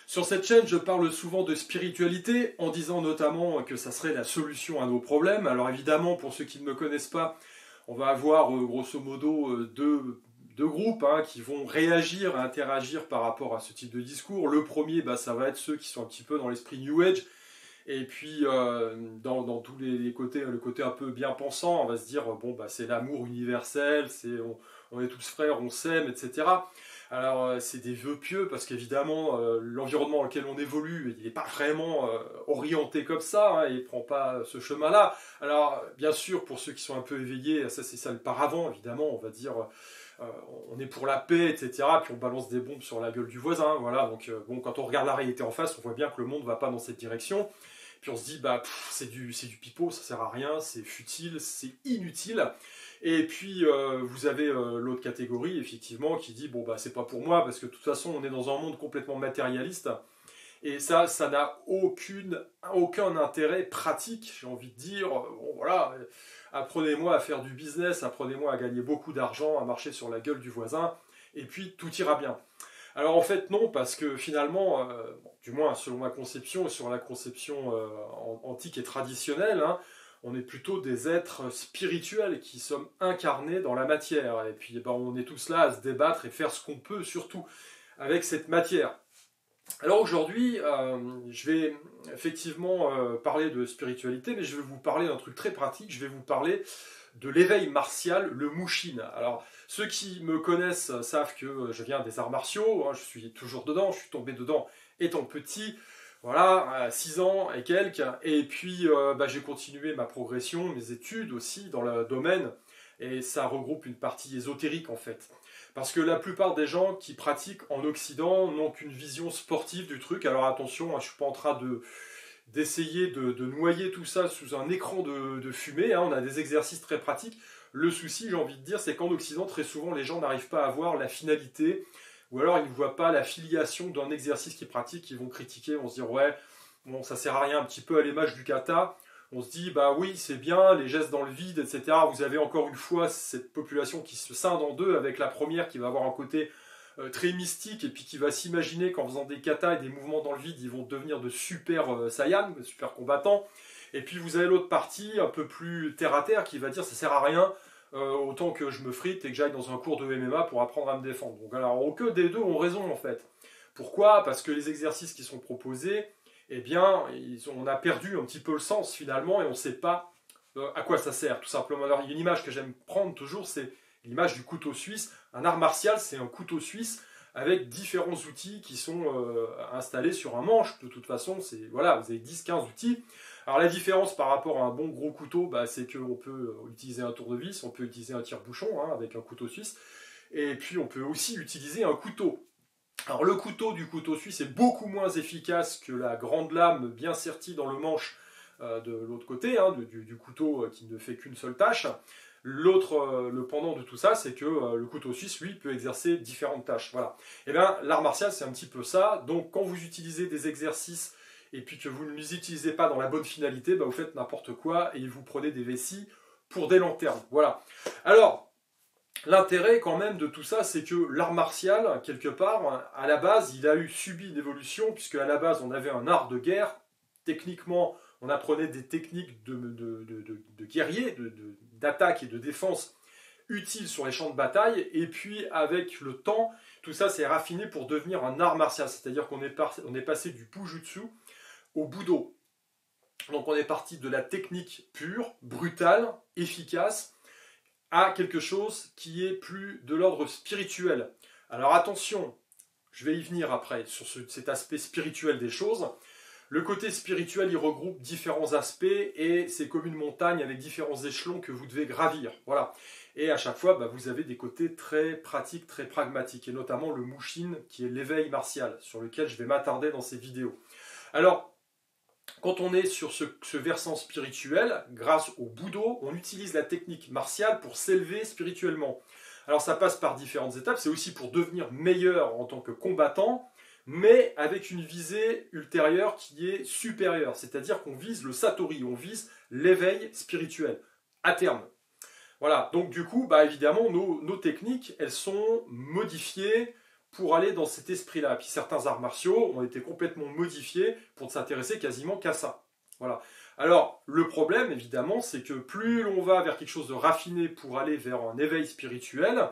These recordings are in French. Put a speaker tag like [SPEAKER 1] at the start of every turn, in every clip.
[SPEAKER 1] Sur cette chaîne, je parle souvent de spiritualité, en disant notamment que ça serait la solution à nos problèmes. Alors évidemment, pour ceux qui ne me connaissent pas, on va avoir grosso modo deux groupes qui vont réagir, interagir par rapport à ce type de discours. Le premier, ça va être ceux qui sont un petit peu dans l'esprit New Age, et puis dans tous les côtés, le côté un peu bien pensant, on va se dire bon c'est l'amour universel, on est tous frères, on s'aime, etc. Alors c'est des vœux pieux parce qu'évidemment l'environnement dans lequel on évolue, il n'est pas vraiment orienté comme ça, il ne prend pas ce chemin-là. Alors bien sûr pour ceux qui sont un peu éveillés, ça c'est ça le paravent, évidemment, on va dire on est pour la paix, etc. Puis on balance des bombes sur la gueule du voisin, voilà. Donc quand on regarde la réalité en face, on voit bien que le monde ne va pas dans cette direction. Puis on se dit, c'est du pipeau, ça sert à rien, c'est futile, c'est inutile. Et puis vous avez l'autre catégorie, effectivement, qui dit, c'est pas pour moi, parce que de toute façon, on est dans un monde complètement matérialiste. Et ça n'a aucun intérêt pratique, j'ai envie de dire. Bon, voilà, apprenez-moi à faire du business, apprenez-moi à gagner beaucoup d'argent, à marcher sur la gueule du voisin, et puis tout ira bien. Alors en fait non, parce que finalement, du moins selon ma conception et sur la conception antique et traditionnelle, on est plutôt des êtres spirituels qui sommes incarnés dans la matière. Et puis on est tous là à se débattre et faire ce qu'on peut, surtout avec cette matière. Alors aujourd'hui, je vais effectivement parler de spiritualité, mais je vais vous parler d'un truc très pratique, je vais vous parler de l'éveil martial, le Mushin. Alors, ceux qui me connaissent savent que je viens des arts martiaux, je suis toujours dedans, je suis tombé dedans étant petit, voilà, à 6 ans et quelques, et puis j'ai continué ma progression, mes études aussi dans le domaine, et ça regroupe une partie ésotérique en fait. Parce que la plupart des gens qui pratiquent en Occident n'ont qu'une vision sportive du truc, alors attention, je ne suis pas en train d'essayer de noyer tout ça sous un écran de fumée, on a des exercices très pratiques. Le souci, j'ai envie de dire, c'est qu'en Occident, très souvent, les gens n'arrivent pas à voir la finalité, ou alors ils ne voient pas la filiation d'un exercice qu'ils pratiquent, ils vont critiquer, vont se dire, ouais, bon, ça sert à rien, un petit peu à l'image du kata. On se dit, oui, c'est bien, les gestes dans le vide, etc. Vous avez encore une fois cette population qui se scinde en deux, avec la première qui va avoir un côté très mystique et puis qui va s'imaginer qu'en faisant des katas et des mouvements dans le vide, ils vont devenir de super saiyans, de super combattants. Et puis vous avez l'autre partie, un peu plus terre à terre, qui va dire ça sert à rien, autant que je me frite et que j'aille dans un cours de MMA pour apprendre à me défendre. Donc alors aucun des deux ont raison en fait. Pourquoi? Parce que les exercices qui sont proposés, on a perdu un petit peu le sens finalement et on ne sait pas à quoi ça sert tout simplement. Alors il y a une image que j'aime prendre toujours, c'est l'image du couteau suisse. Un art martial, c'est un couteau suisse avec différents outils qui sont installés sur un manche. De toute façon, voilà, vous avez 10-15 outils. Alors la différence par rapport à un bon gros couteau, c'est qu'on peut utiliser un tournevis, on peut utiliser un tire-bouchon avec un couteau suisse, et puis on peut aussi utiliser un couteau. Alors le couteau du couteau suisse est beaucoup moins efficace que la grande lame bien sertie dans le manche de l'autre côté, du couteau qui ne fait qu'une seule tâche. Le pendant de tout ça, c'est que le couteau suisse, lui, peut exercer différentes tâches. Voilà. Et bien, l'art martial, c'est un petit peu ça. Donc, quand vous utilisez des exercices et puis que vous ne les utilisez pas dans la bonne finalité, vous faites n'importe quoi et vous prenez des vessies pour des lanternes. Voilà. Alors, l'intérêt quand même de tout ça, c'est que l'art martial, quelque part, à la base, il a subi une évolution, puisque à la base, on avait un art de guerre. Techniquement, on apprenait des techniques de guerrier, d'attaque et de défense utiles sur les champs de bataille, et puis avec le temps, tout ça s'est raffiné pour devenir un art martial, c'est-à-dire qu'on est passé du Bujutsu au Budo. Donc on est parti de la technique pure, brutale, efficace, à quelque chose qui est plus de l'ordre spirituel. Alors attention, je vais y venir après, sur cet aspect spirituel des choses. Le côté spirituel, il regroupe différents aspects et c'est comme une montagne avec différents échelons que vous devez gravir. Voilà. Et à chaque fois, vous avez des côtés très pratiques, très pragmatiques, et notamment le Mushin, qui est l'éveil martial, sur lequel je vais m'attarder dans ces vidéos. Alors, quand on est sur ce versant spirituel, grâce au Budo, on utilise la technique martiale pour s'élever spirituellement. Alors ça passe par différentes étapes, c'est aussi pour devenir meilleur en tant que combattant, mais avec une visée ultérieure qui est supérieure, c'est-à-dire qu'on vise le Satori, on vise l'éveil spirituel, à terme. Voilà, donc du coup, évidemment, nos techniques, elles sont modifiées pour aller dans cet esprit-là. Puis certains arts martiaux ont été complètement modifiés pour ne s'intéresser quasiment qu'à ça. Voilà. Alors, le problème, évidemment, c'est que plus l'on va vers quelque chose de raffiné pour aller vers un éveil spirituel,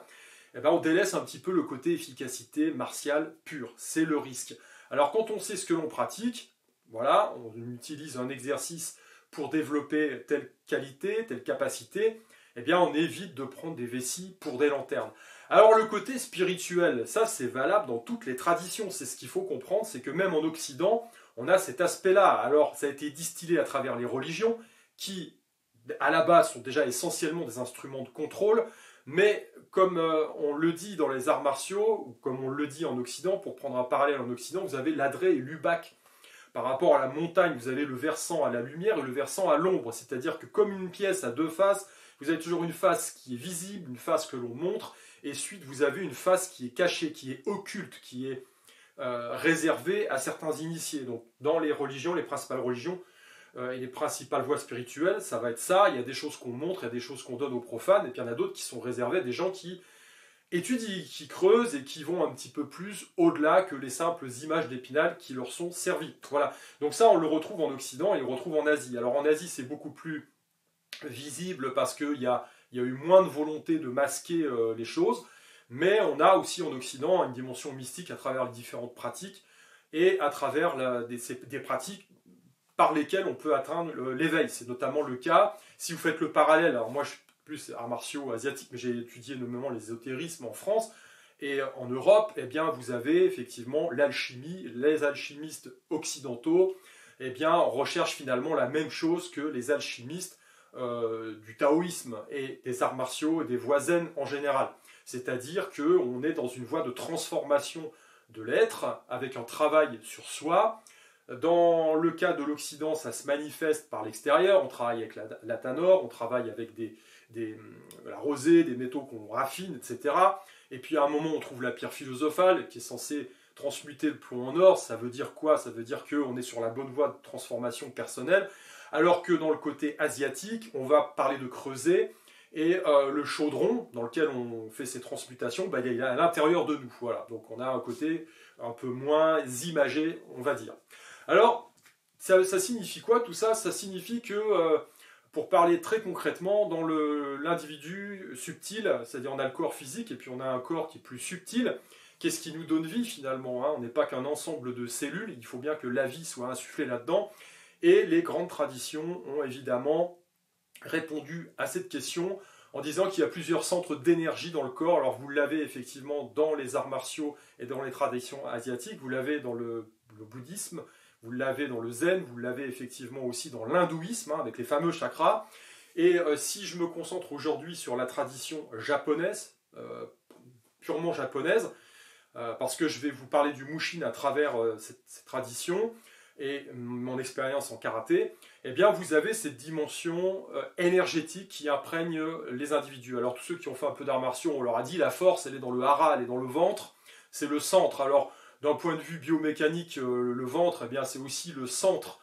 [SPEAKER 1] eh ben, on délaisse un petit peu le côté efficacité martiale pure. C'est le risque. Alors, quand on sait ce que l'on pratique, voilà, on utilise un exercice pour développer telle qualité, telle capacité, eh bien, on évite de prendre des vessies pour des lanternes. Alors, le côté spirituel, ça, c'est valable dans toutes les traditions. C'est ce qu'il faut comprendre, c'est que même en Occident, on a cet aspect-là. Alors, ça a été distillé à travers les religions, qui, à la base, sont déjà essentiellement des instruments de contrôle, mais comme on le dit dans les arts martiaux, ou comme on le dit en Occident, pour prendre un parallèle en Occident, vous avez l'adré et l'ubac. Par rapport à la montagne, vous avez le versant à la lumière et le versant à l'ombre. C'est-à-dire que comme une pièce a deux faces, vous avez toujours une face qui est visible, une face que l'on montre, et ensuite vous avez une face qui est cachée, qui est occulte, qui est réservée à certains initiés. Donc dans les religions, les principales religions et les principales voies spirituelles, ça va être ça. Il y a des choses qu'on montre, il y a des choses qu'on donne aux profanes, et puis il y en a d'autres qui sont réservées à des gens qui étudient, qui creusent et qui vont un petit peu plus au-delà que les simples images d'Épinal qui leur sont servies. Voilà. Donc ça, on le retrouve en Occident et on le retrouve en Asie. Alors en Asie, c'est beaucoup plus visible parce qu'il y a eu moins de volonté de masquer les choses, mais on a aussi en Occident une dimension mystique à travers les différentes pratiques et à travers des pratiques par lesquelles on peut atteindre l'éveil. C'est notamment le cas, si vous faites le parallèle, alors moi je suis plus arts martiaux asiatiques, mais j'ai étudié notamment l'ésotérisme en France, et en Europe, eh bien, vous avez effectivement l'alchimie, les alchimistes occidentaux, eh bien, recherchent finalement la même chose que les alchimistes du taoïsme et des arts martiaux et des voies zen en général. C'est-à-dire qu'on est dans une voie de transformation de l'être, avec un travail sur soi. Dans le cas de l'Occident, ça se manifeste par l'extérieur. On travaille avec la tanore, on travaille avec la rosée, des métaux qu'on raffine, etc. Et puis à un moment, on trouve la pierre philosophale qui est censée transmuter le plomb en or. Ça veut dire quoi? Ça veut dire qu'on est sur la bonne voie de transformation personnelle. Alors que dans le côté asiatique, on va parler de creuset, et le chaudron dans lequel on fait ces transmutations, bah, il est à l'intérieur de nous. Voilà. Donc on a un côté un peu moins imagé, on va dire. Alors, ça signifie quoi tout ça? Ça signifie que, pour parler très concrètement, dans l'individu subtil, c'est-à-dire on a le corps physique et puis on a un corps qui est plus subtil. Qu'est-ce qui nous donne vie finalement, hein? On n'est pas qu'un ensemble de cellules, il faut bien que la vie soit insufflée là-dedans. Et les grandes traditions ont évidemment répondu à cette question en disant qu'il y a plusieurs centres d'énergie dans le corps. Alors vous l'avez effectivement dans les arts martiaux et dans les traditions asiatiques, vous l'avez dans le bouddhisme, vous l'avez dans le zen, vous l'avez effectivement aussi dans l'hindouisme, hein, avec les fameux chakras. Et si je me concentre aujourd'hui sur la tradition japonaise, purement japonaise, parce que je vais vous parler du Mushin à travers cette tradition, et mon expérience en karaté, eh bien vous avez cette dimension énergétique qui imprègne les individus. Alors tous ceux qui ont fait un peu d'arts martiaux, on leur a dit la force, elle est dans le hara, elle est dans le ventre, c'est le centre. Alors d'un point de vue biomécanique, le ventre, eh bien c'est aussi le centre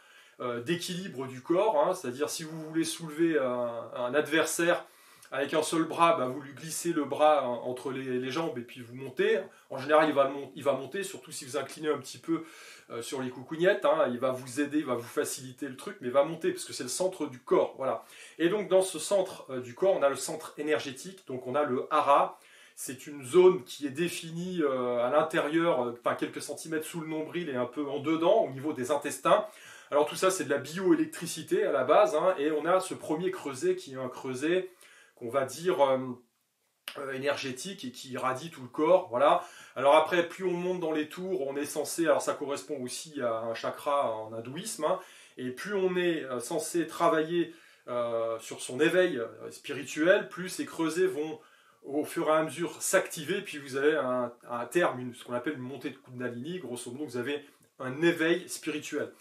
[SPEAKER 1] d'équilibre du corps, hein, c'est-à-dire si vous voulez soulever un adversaire avec un seul bras, bah, vous lui glissez le bras entre les jambes et puis vous montez. En général, il va monter, surtout si vous inclinez un petit peu sur les coucougnettes. Hein, il va vous aider, il va vous faciliter le truc, mais il va monter parce que c'est le centre du corps. Voilà. Et donc, dans ce centre du corps, on a le centre énergétique. Donc, on a le hara. C'est une zone qui est définie à l'intérieur, quelques centimètres sous le nombril et un peu en dedans, au niveau des intestins. Alors, tout ça, c'est de la bioélectricité à la base. Hein, et on a ce premier creuset qui est un creuset qu'on va dire énergétique et qui irradie tout le corps. Voilà. Alors après, plus on monte dans les tours, on est censé, alors ça correspond aussi à un chakra en hindouisme, hein, et plus on est censé travailler sur son éveil spirituel, plus ces creusets vont au fur et à mesure s'activer, puis vous avez à terme ce qu'on appelle une montée de Kundalini, grosso modo vous avez un éveil spirituel.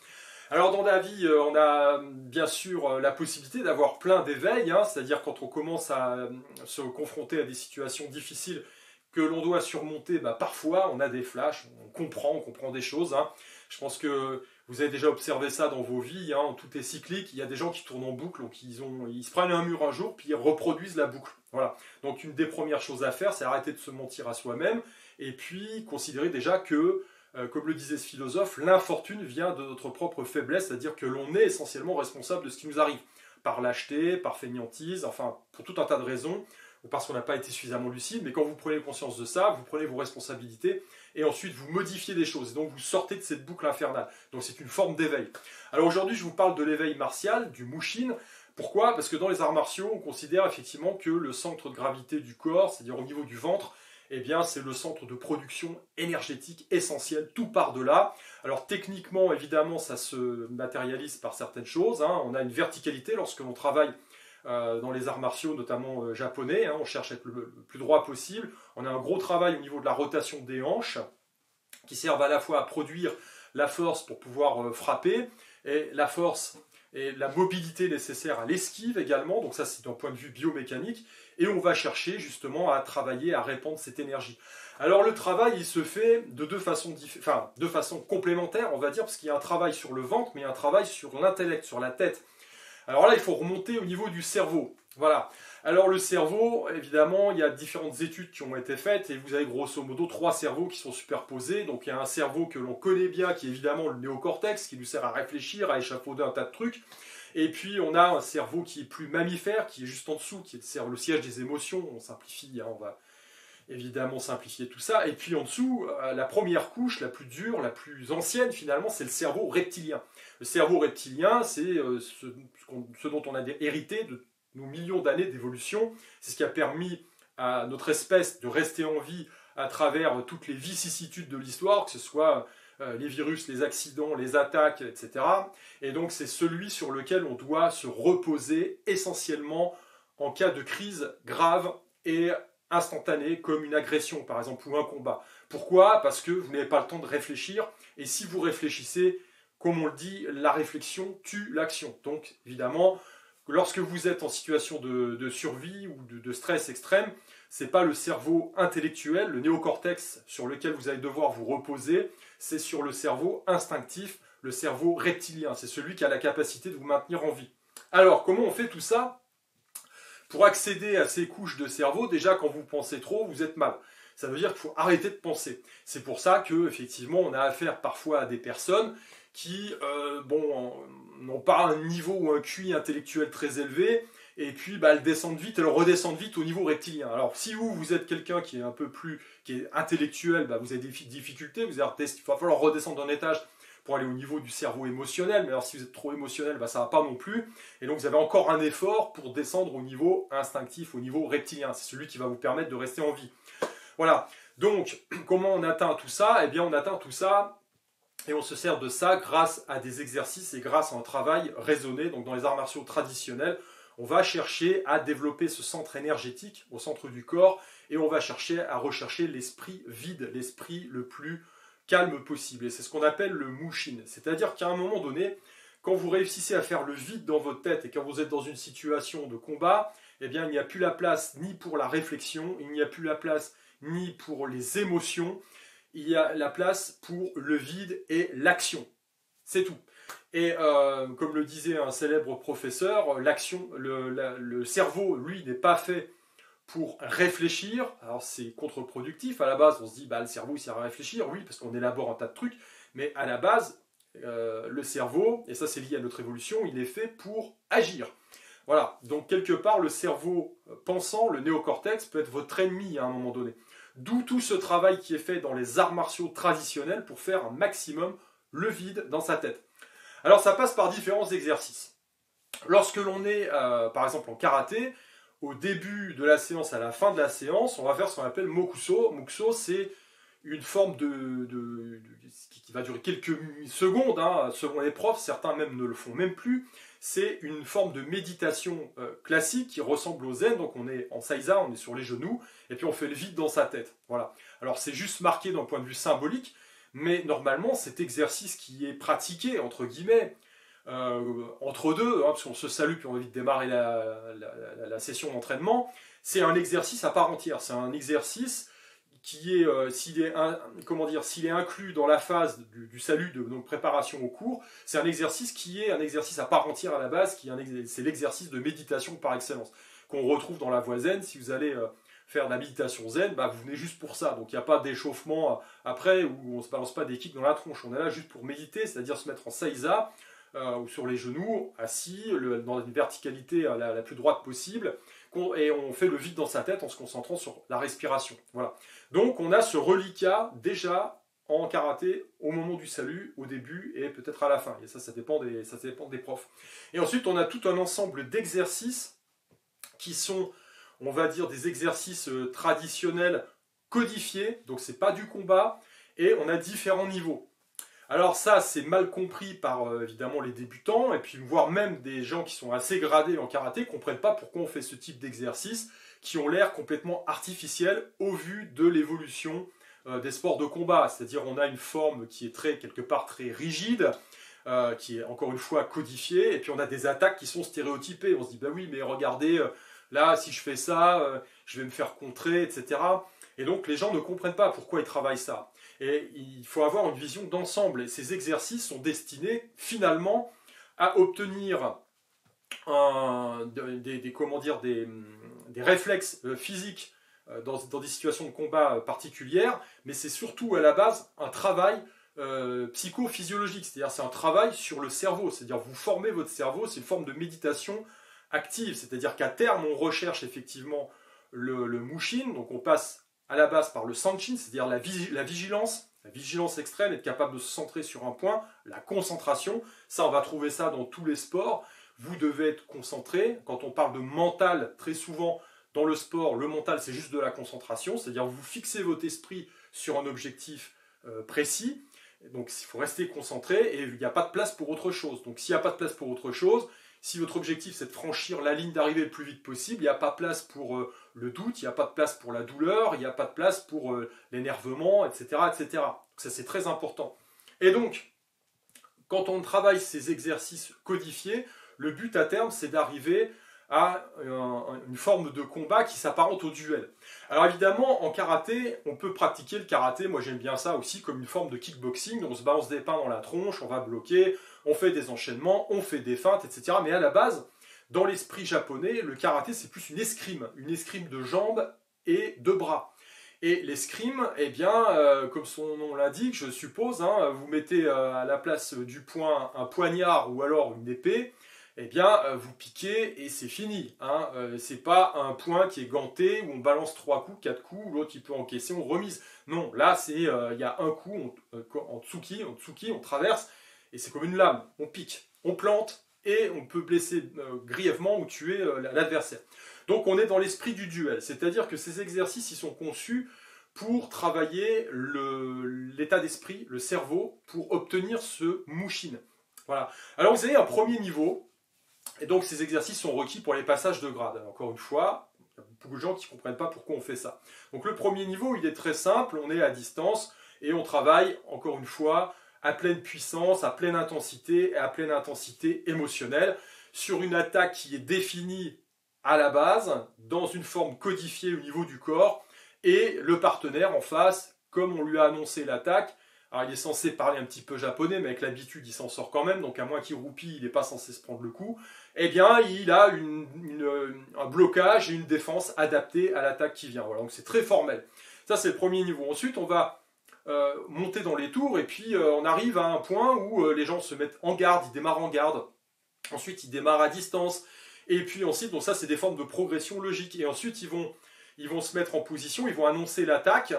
[SPEAKER 1] Alors dans la vie, on a bien sûr la possibilité d'avoir plein d'éveils, hein, c'est-à-dire quand on commence à se confronter à des situations difficiles que l'on doit surmonter, bah, parfois on a des flashs, on comprend des choses. Hein. Je pense que vous avez déjà observé ça dans vos vies, hein, tout est cyclique, il y a des gens qui tournent en boucle, donc ils se prennent un mur un jour, puis ils reproduisent la boucle. Voilà. Donc une des premières choses à faire, c'est arrêter de se mentir à soi-même, et puis considérer déjà que, comme le disait ce philosophe, l'infortune vient de notre propre faiblesse, c'est-à-dire que l'on est essentiellement responsable de ce qui nous arrive, par lâcheté, par fainéantise, enfin pour tout un tas de raisons, ou parce qu'on n'a pas été suffisamment lucide, mais quand vous prenez conscience de ça, vous prenez vos responsabilités, et ensuite vous modifiez des choses, et donc vous sortez de cette boucle infernale. Donc c'est une forme d'éveil. Alors aujourd'hui je vous parle de l'éveil martial, du Mushin. Pourquoi? Parce que dans les arts martiaux, on considère effectivement que le centre de gravité du corps, c'est-à-dire au niveau du ventre, eh bien c'est le centre de production énergétique essentiel, tout part de là. Alors techniquement, évidemment, ça se matérialise par certaines choses, hein. On a une verticalité lorsque l'on travaille dans les arts martiaux, notamment japonais, hein. On cherche à être le plus droit possible. On a un gros travail au niveau de la rotation des hanches, qui servent à la fois à produire la force pour pouvoir frapper, et la force et la mobilité nécessaire à l'esquive également, donc ça c'est d'un point de vue biomécanique, et on va chercher justement à travailler, à répandre cette énergie. Alors le travail il se fait de deux façons complémentaires, on va dire, parce qu'il y a un travail sur le ventre, mais il y a un travail sur l'intellect, sur la tête. Alors là il faut remonter au niveau du cerveau, voilà. Alors le cerveau, évidemment, il y a différentes études qui ont été faites, et vous avez grosso modo 3 cerveaux qui sont superposés. Donc il y a un cerveau que l'on connaît bien, qui est évidemment le néocortex, qui nous sert à réfléchir, à échafauder un tas de trucs. Et puis on a un cerveau qui est plus mammifère, qui est juste en dessous, qui est le siège des émotions. On simplifie, hein, on va évidemment simplifier tout ça. Et puis en dessous, la première couche, la plus dure, la plus ancienne finalement, c'est le cerveau reptilien. Le cerveau reptilien, c'est ce dont on a hérité de nos millions d'années d'évolution. C'est ce qui a permis à notre espèce de rester en vie à travers toutes les vicissitudes de l'histoire, que ce soit les virus, les accidents, les attaques, etc. Et donc c'est celui sur lequel on doit se reposer essentiellement en cas de crise grave et instantanée, comme une agression par exemple, ou un combat. Pourquoi? Parce que vous n'avez pas le temps de réfléchir, et si vous réfléchissez, comme on le dit, la réflexion tue l'action. Donc évidemment, lorsque vous êtes en situation de survie ou de stress extrême, ce n'est pas le cerveau intellectuel, le néocortex sur lequel vous allez devoir vous reposer, c'est sur le cerveau instinctif, le cerveau reptilien. C'est celui qui a la capacité de vous maintenir en vie. Alors, comment on fait tout ça? Pour accéder à ces couches de cerveau, déjà quand vous pensez trop, vous êtes mal. Ça veut dire qu'il faut arrêter de penser. C'est pour ça qu'effectivement, on a affaire parfois à des personnes qui n'ont pas un niveau ou un QI intellectuel très élevé, et puis elles descendent vite, elles redescendent vite au niveau reptilien. Alors si vous êtes quelqu'un qui est un peu plus qui est intellectuel, vous avez des difficultés, il va falloir redescendre d'un étage pour aller au niveau du cerveau émotionnel, mais alors si vous êtes trop émotionnel, ça ne va pas non plus, et donc vous avez encore un effort pour descendre au niveau instinctif, au niveau reptilien. C'est celui qui va vous permettre de rester en vie. Voilà, donc comment on atteint tout ça? Eh bien on atteint tout ça, et on se sert de ça grâce à des exercices et grâce à un travail raisonné. Donc dans les arts martiaux traditionnels, on va chercher à développer ce centre énergétique au centre du corps, et on va chercher à rechercher l'esprit vide, l'esprit le plus calme possible. Et c'est ce qu'on appelle le Mushin. C'est-à-dire qu'à un moment donné, quand vous réussissez à faire le vide dans votre tête et quand vous êtes dans une situation de combat, eh bien il n'y a plus la place ni pour la réflexion, il n'y a plus la place ni pour les émotions, il y a la place pour le vide et l'action. C'est tout. Et comme le disait un célèbre professeur, l'action, le cerveau, lui, n'est pas fait pour réfléchir. Alors c'est contre-productif. À la base, on se dit, le cerveau, il sert à réfléchir. Oui, parce qu'on élabore un tas de trucs. Mais à la base, le cerveau, et ça c'est lié à notre évolution, il est fait pour agir. Voilà. Donc quelque part, le cerveau pensant, le néocortex, peut être votre ennemi à un moment donné. D'où tout ce travail qui est fait dans les arts martiaux traditionnels pour faire un maximum le vide dans sa tête. Alors ça passe par différents exercices. Lorsque l'on est par exemple en karaté, au début de la séance, à la fin de la séance, on va faire ce qu'on appelle mokuso. Mokuso, c'est une forme qui va durer quelques secondes, hein, selon les profs, certains même ne le font même plus. C'est une forme de méditation classique qui ressemble au zen, donc on est en saiza, on est sur les genoux, et puis on fait le vide dans sa tête. Voilà. Alors c'est juste marqué d'un point de vue symbolique, mais normalement cet exercice qui est pratiqué, entre guillemets, entre deux, parce qu'on se salue puis on va vite démarrer la session d'entraînement, c'est un exercice à part entière. C'est un exercice qui est, s'il est inclus dans la phase du salut, de notre préparation au cours, c'est un exercice qui est un exercice à part entière à la base, c'est l'exercice de méditation par excellence, qu'on retrouve dans la voie zen. Si vous allez faire de la méditation zen, bah, vous venez juste pour ça. Donc il n'y a pas d'échauffement après où on ne se balance pas des kicks dans la tronche. On est là juste pour méditer, c'est-à-dire se mettre en saïsa ou sur les genoux, assis, dans une verticalité la plus droite possible. Et on fait le vide dans sa tête en se concentrant sur la respiration. Voilà. Donc on a ce reliquat déjà en karaté au moment du salut, au début et peut-être à la fin. Et ça dépend des profs. Et ensuite on a tout un ensemble d'exercices qui sont, on va dire, des exercices traditionnels codifiés, donc c'est pas du combat, et on a différents niveaux. Alors ça, c'est mal compris par évidemment les débutants, et puis voire même des gens qui sont assez gradés en karaté, ne comprennent pas pourquoi on fait ce type d'exercices qui ont l'air complètement artificiels au vu de l'évolution des sports de combat. C'est-à-dire on a une forme qui est quelque part très rigide, qui est encore une fois codifiée, et puis on a des attaques qui sont stéréotypées. On se dit, bah oui, mais regardez, là, si je fais ça, je vais me faire contrer, etc. Et donc, les gens ne comprennent pas pourquoi ils travaillent ça. Et il faut avoir une vision d'ensemble. Et ces exercices sont destinés, finalement, à obtenir des réflexes physiques dans des situations de combat particulières, mais c'est surtout, à la base, un travail psychophysiologique. C'est-à-dire, c'est un travail sur le cerveau. C'est-à-dire, vous formez votre cerveau, c'est une forme de méditation active, c'est-à-dire qu'à terme, on recherche effectivement le mushin, donc on passe à la base par le sanshin, c'est-à-dire la vigilance extrême, être capable de se centrer sur un point, la concentration, ça on va trouver ça dans tous les sports, vous devez être concentré, quand on parle de mental, très souvent dans le sport, le mental c'est juste de la concentration, c'est-à-dire vous fixez votre esprit sur un objectif précis, donc il faut rester concentré et il n'y a pas de place pour autre chose, donc s'il n'y a pas de place pour autre chose, si votre objectif c'est de franchir la ligne d'arrivée le plus vite possible, il n'y a pas de place pour le doute, il n'y a pas de place pour la douleur, il n'y a pas de place pour l'énervement, etc., etc. Donc ça c'est très important. Et donc, quand on travaille ces exercices codifiés, le but à terme c'est d'arriver à une forme de combat qui s'apparente au duel. Alors évidemment, en karaté, on peut pratiquer le karaté, moi j'aime bien ça aussi, comme une forme de kickboxing, on se balance des pains dans la tronche, on va bloquer, on fait des enchaînements, on fait des feintes, etc. Mais à la base, dans l'esprit japonais, le karaté c'est plus une escrime de jambes et de bras. Et l'escrime, eh bien, comme son nom l'indique, je suppose, hein, vous mettez à la place du poing un poignard ou alors une épée, eh bien, vous piquez et c'est fini. Hein. C'est pas un point qui est ganté où on balance 3 coups, 4 coups, l'autre il peut encaisser, on remise. Non, là, il y a un coup, en tsuki, on traverse, et c'est comme une lame. On pique, on plante, et on peut blesser grièvement ou tuer l'adversaire. Donc on est dans l'esprit du duel, c'est-à-dire que ces exercices ils sont conçus pour travailler l'état d'esprit, le cerveau, pour obtenir ce mushin. Voilà. Alors vous avez un premier niveau, et donc ces exercices sont requis pour les passages de grade. Encore une fois, il y a beaucoup de gens qui ne comprennent pas pourquoi on fait ça. Donc le premier niveau, il est très simple, on est à distance, et on travaille, encore une fois, à pleine puissance, à pleine intensité, et à pleine intensité émotionnelle, sur une attaque qui est définie à la base, dans une forme codifiée au niveau du corps, et le partenaire en face, comme on lui a annoncé l'attaque, alors il est censé parler un petit peu japonais, mais avec l'habitude il s'en sort quand même, donc à moins qu'il roupille, il n'est pas censé se prendre le coup, eh bien il a un blocage et une défense adaptée à l'attaque qui vient. Voilà, donc c'est très formel. Ça c'est le premier niveau. Ensuite on va monter dans les tours, et puis on arrive à un point où les gens se mettent en garde, ils démarrent en garde, ensuite ils démarrent à distance, et puis ensuite, donc ça c'est des formes de progression logique, et ensuite ils vont se mettre en position, ils vont annoncer l'attaque,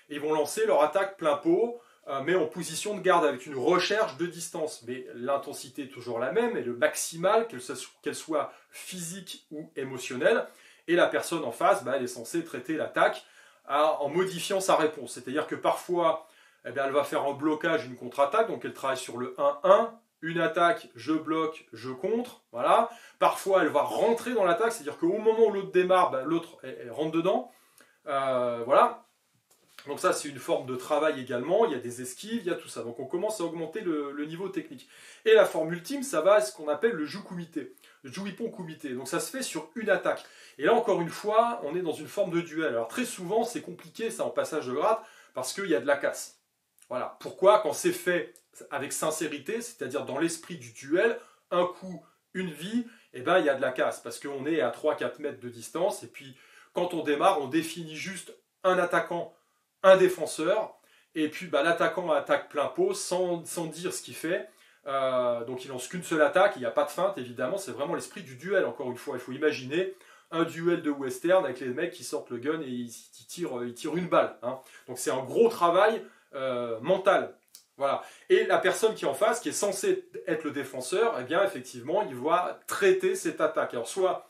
[SPEAKER 1] et ils vont lancer leur attaque plein pot, mais en position de garde, avec une recherche de distance. Mais l'intensité est toujours la même, et le maximal, qu'elle soit physique ou émotionnelle, et la personne en face, elle est censée traiter l'attaque en modifiant sa réponse. C'est-à-dire que parfois, elle va faire un blocage, une contre-attaque, donc elle travaille sur le 1-1, une attaque, je bloque, je contre, voilà. Parfois, elle va rentrer dans l'attaque, c'est-à-dire qu'au moment où l'autre démarre, l'autre elle rentre dedans, voilà. Donc ça, c'est une forme de travail également, il y a des esquives, il y a tout ça. Donc on commence à augmenter le niveau technique. Et la forme ultime, ça va à ce qu'on appelle le Jukumite, le Juippon Kumite. Donc ça se fait sur une attaque. Et là, encore une fois, on est dans une forme de duel. Alors très souvent, c'est compliqué ça en passage de grade, parce qu'il y a de la casse. Voilà. Pourquoi? Quand c'est fait avec sincérité, c'est-à-dire dans l'esprit du duel, un coup, une vie, eh ben, il y a de la casse, parce qu'on est à 3-4 mètres de distance, et puis quand on démarre, on définit juste un attaquant, un défenseur, et puis l'attaquant attaque plein pot sans dire ce qu'il fait. Donc il lance qu'une seule attaque, il n'y a pas de feinte évidemment, c'est vraiment l'esprit du duel. Encore une fois, il faut imaginer un duel de western avec les mecs qui sortent le gun et ils tirent une balle. Hein. Donc c'est un gros travail mental. Voilà. Et la personne qui est en face, qui est censée être le défenseur, eh bien effectivement, il va traiter cette attaque. Alors soit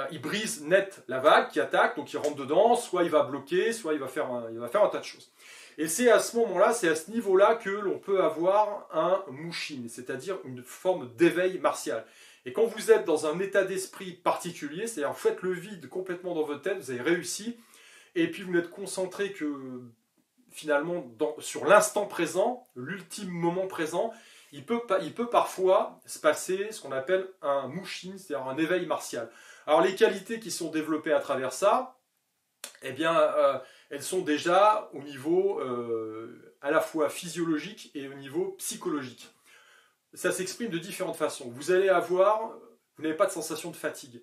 [SPEAKER 1] il brise net la vague qui attaque, donc il rentre dedans, soit il va bloquer, soit il va faire un tas de choses. Et c'est à ce moment-là, c'est à ce niveau-là que l'on peut avoir un mushin, c'est-à-dire une forme d'éveil martial. Et quand vous êtes dans un état d'esprit particulier, c'est-à-dire vous faites le vide complètement dans votre tête, vous avez réussi, et puis vous n'êtes concentré que finalement sur l'instant présent, l'ultime moment présent, il peut parfois se passer ce qu'on appelle un mushin, c'est-à-dire un éveil martial. Alors les qualités qui sont développées à travers ça, eh bien, elles sont déjà au niveau à la fois physiologique et au niveau psychologique. Ça s'exprime de différentes façons. Vous n'avez pas de sensation de fatigue.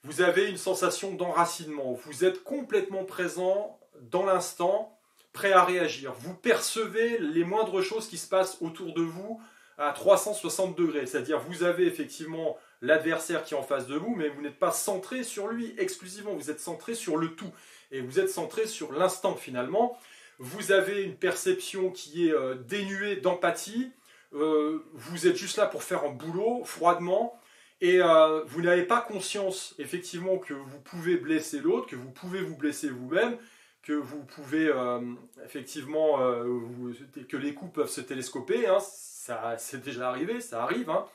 [SPEAKER 1] Vous avez une sensation d'enracinement. Vous êtes complètement présent dans l'instant, prêt à réagir. Vous percevez les moindres choses qui se passent autour de vous à 360 degrés. C'est-à-dire vous avez effectivement l'adversaire qui est en face de vous, mais vous n'êtes pas centré sur lui exclusivement. Vous êtes centré sur le tout. Et vous êtes centré sur l'instant finalement. Vous avez une perception qui est dénuée d'empathie. Vous êtes juste là pour faire un boulot froidement. Et vous n'avez pas conscience effectivement que vous pouvez blesser l'autre, que vous pouvez vous blesser vous-même, que vous pouvez effectivement que les coups peuvent se télescoper. Hein, ça c'est déjà arrivé, ça arrive. Hein,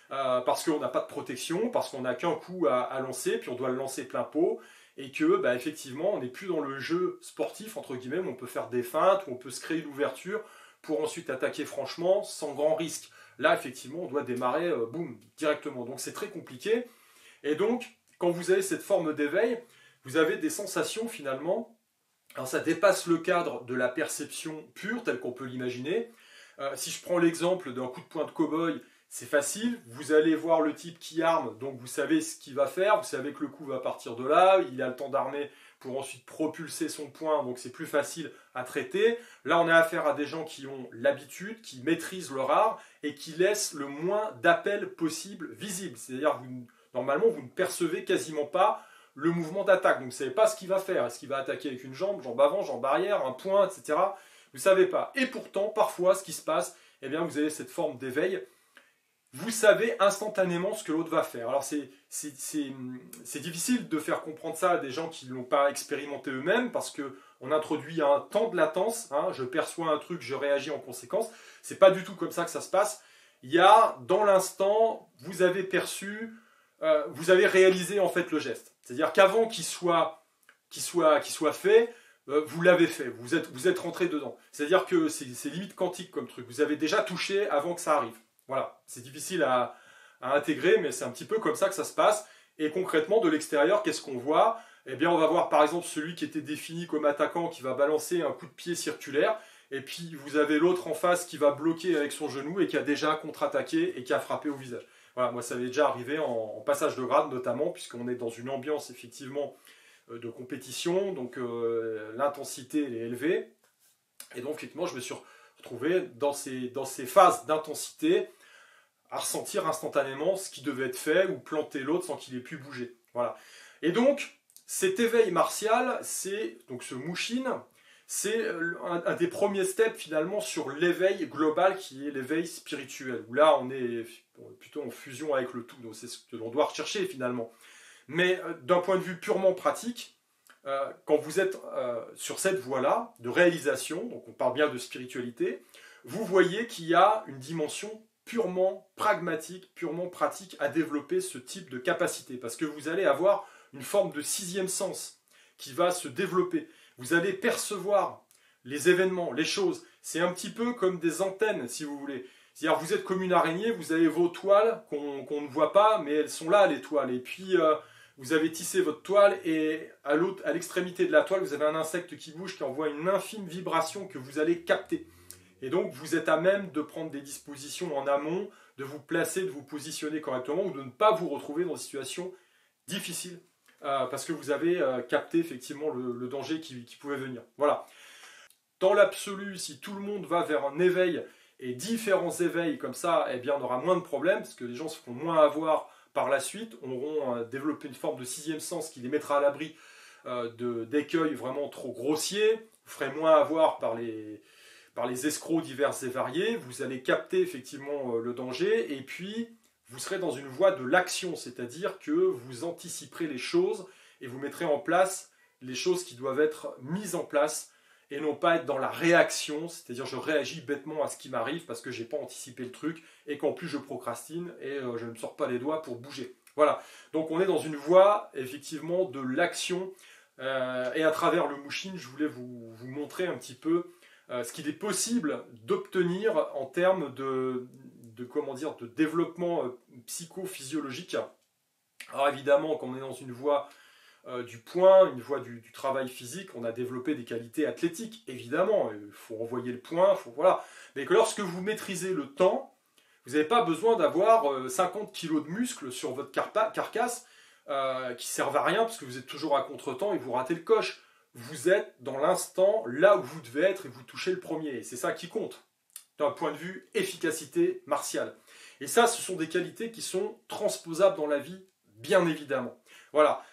[SPEAKER 1] parce qu'on n'a pas de protection, parce qu'on n'a qu'un coup à lancer, puis on doit le lancer plein pot, et que effectivement on n'est plus dans le jeu sportif entre guillemets où on peut faire des feintes, où on peut se créer l'ouverture pour ensuite attaquer franchement sans grand risque. Là effectivement on doit démarrer boum directement, donc c'est très compliqué. Et donc quand vous avez cette forme d'éveil, vous avez des sensations finalement. Alors ça dépasse le cadre de la perception pure telle qu'on peut l'imaginer. Si je prends l'exemple d'un coup de poing de cow-boy, c'est facile, vous allez voir le type qui arme, donc vous savez ce qu'il va faire, vous savez que le coup va partir de là, il a le temps d'armer pour ensuite propulser son poing, donc c'est plus facile à traiter. Là, on a affaire à des gens qui ont l'habitude, qui maîtrisent leur art et qui laissent le moins d'appels possible visibles. C'est-à-dire, normalement, vous ne percevez quasiment pas le mouvement d'attaque, donc vous ne savez pas ce qu'il va faire. Est-ce qu'il va attaquer avec une jambe avant, jambe arrière, un poing, etc. Vous ne savez pas. Et pourtant, parfois, ce qui se passe, eh bien, vous avez cette forme d'éveil. Vous savez instantanément ce que l'autre va faire. Alors c'est difficile de faire comprendre ça à des gens qui ne l'ont pas expérimenté eux-mêmes parce qu'on introduit un temps de latence. Hein, je perçois un truc, je réagis en conséquence. C'est pas du tout comme ça que ça se passe. Il y a dans l'instant, vous avez perçu, vous avez réalisé en fait le geste. C'est-à-dire qu'avant qu'il soit fait, vous l'avez fait. Vous êtes rentré dedans. C'est-à-dire que c'est limite quantique comme truc. Vous avez déjà touché avant que ça arrive. Voilà, c'est difficile à intégrer, mais c'est un petit peu comme ça que ça se passe. Et concrètement, de l'extérieur, qu'est-ce qu'on voit? Eh bien, on va voir par exemple celui qui était défini comme attaquant qui va balancer un coup de pied circulaire. Et puis, vous avez l'autre en face qui va bloquer avec son genou et qui a déjà contre-attaqué et qui a frappé au visage. Voilà, moi, ça m'est déjà arrivé en passage de grade notamment, puisqu'on est dans une ambiance effectivement de compétition. Donc, l'intensité elle est élevée. Et donc, effectivement, je me suis retrouvé dans ces phases d'intensité à ressentir instantanément ce qui devait être fait ou planter l'autre sans qu'il ait pu bouger. Voilà. Et donc, cet éveil martial, donc ce mushin, c'est un des premiers steps finalement sur l'éveil global qui est l'éveil spirituel. Où là, on est plutôt en fusion avec le tout. Donc, c'est ce que l'on doit rechercher finalement. Mais d'un point de vue purement pratique, quand vous êtes sur cette voie-là de réalisation, donc on parle bien de spiritualité, vous voyez qu'il y a une dimension purement pragmatique, purement pratique à développer ce type de capacité. Parce que vous allez avoir une forme de sixième sens qui va se développer. Vous allez percevoir les événements, les choses. C'est un petit peu comme des antennes, si vous voulez. C'est-à-dire vous êtes comme une araignée, vous avez vos toiles qu'on ne voit pas, mais elles sont là, les toiles. Et puis, vous avez tissé votre toile et à l'extrémité de la toile, vous avez un insecte qui bouge, qui envoie une infime vibration que vous allez capter. Et donc, vous êtes à même de prendre des dispositions en amont, de vous placer, de vous positionner correctement ou de ne pas vous retrouver dans des situations difficiles parce que vous avez capté effectivement le danger qui pouvait venir. Voilà. Dans l'absolu, si tout le monde va vers un éveil et différents éveils comme ça, eh bien on aura moins de problèmes, parce que les gens se feront moins avoir par la suite, auront développé une forme de sixième sens qui les mettra à l'abri d'écueils vraiment trop grossiers, vous ferez moins avoir par les escrocs divers et variés, vous allez capter effectivement le danger, et puis vous serez dans une voie de l'action, c'est-à-dire que vous anticiperez les choses et vous mettrez en place les choses qui doivent être mises en place et non pas être dans la réaction, c'est-à-dire je réagis bêtement à ce qui m'arrive parce que je n'ai pas anticipé le truc et qu'en plus je procrastine et je ne me sors pas les doigts pour bouger. Voilà, donc on est dans une voie effectivement de l'action et à travers le Mushin, je voulais vous montrer un petit peu ce qu'il est possible d'obtenir en termes comment dire, de développement psychophysiologique. Alors évidemment, quand on est dans une voie du point, une voie du travail physique, on a développé des qualités athlétiques, évidemment, il faut renvoyer le point, voilà. Mais que lorsque vous maîtrisez le temps, vous n'avez pas besoin d'avoir 50 kg de muscles sur votre carcasse qui ne servent à rien parce que vous êtes toujours à contre-temps et vous ratez le coche. Vous êtes dans l'instant là où vous devez être et vous touchez le premier. Et c'est ça qui compte d'un point de vue efficacité martiale. Et ça, ce sont des qualités qui sont transposables dans la vie, bien évidemment. Voilà.